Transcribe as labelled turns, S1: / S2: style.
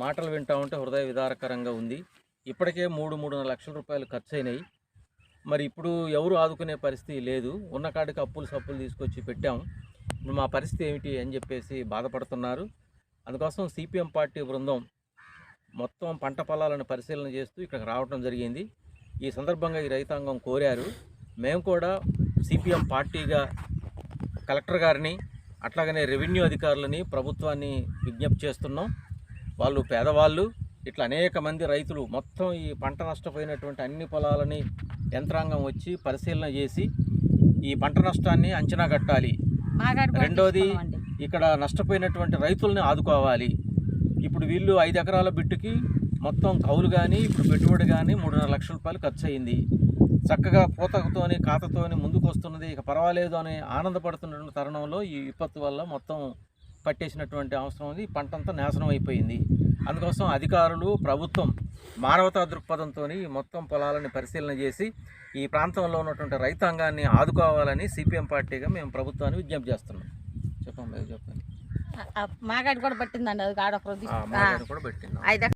S1: మాటలు వింటా ఉంటే హృదయ విదారకరంగా ఉంది. ఇప్పటికే 3.5 లక్షల రూపాయలు ఖర్చయినాయి. మరి ఇప్పుడు ఎవరు ఆదుకునే పరిస్థితి లేదు. ఉన్న కాడికి అప్పులు సప్పులు తీసుకొచ్చి పెట్టాం. ఇప్పుడు మా పరిస్థితి ఏమిటి అని చెప్పేసి బాధపడుతున్నారు. అందుకోసం సిపిఎం పార్టీ బృందం మొత్తం పంట పొలాలను పరిశీలన చేస్తూ ఇక్కడికి రావడం జరిగింది. ఈ సందర్భంగా ఈ రైతాంగం కోరారు. మేము కూడా సిపిఎం పార్టీగా కలెక్టర్ గారిని అట్లాగనే రెవెన్యూ అధికారులని ప్రభుత్వాన్ని విజ్ఞప్తి చేస్తున్నాం. వాళ్ళు పేదవాళ్ళు, ఇట్లా అనేక మంది రైతులు మొత్తం ఈ పంట నష్టపోయినటువంటి అన్ని పొలాలని యంత్రాంగం వచ్చి పరిశీలన చేసి ఈ పంట నష్టాన్ని అంచనా కట్టాలి. రెండోది, ఇక్కడ నష్టపోయినటువంటి రైతుల్ని ఆదుకోవాలి. ఇప్పుడు వీళ్ళు 5 ఎకరాల బిట్టుకి మొత్తం కౌలు కానీ ఇప్పుడు పెట్టుబడి కానీ 3.5 లక్షల రూపాయలు ఖర్చు అయింది. చక్కగా పూతతోని ఖాతాతోని ముందుకు వస్తున్నది, ఇక పర్వాలేదు అని ఆనందపడుతున్నటువంటి తరుణంలో ఈ విపత్తు వల్ల మొత్తం పట్టేసినటువంటి అవసరం ఉంది. పంట అంతా నాశనం అయిపోయింది. అందుకోసం అధికారులు, ప్రభుత్వం మానవతా దృక్పథంతో మొత్తం పొలాలని పరిశీలన చేసి ఈ ప్రాంతంలో ఉన్నటువంటి రైతాంగాన్ని ఆదుకోవాలని సిపిఎం పార్టీగా మేము ప్రభుత్వాన్ని విజ్ఞప్తి చేస్తున్నాం. చెప్పండి.
S2: మాగాడి కూడా పట్టిందండి, అది
S1: మాగాడి కూడా పెట్టింది.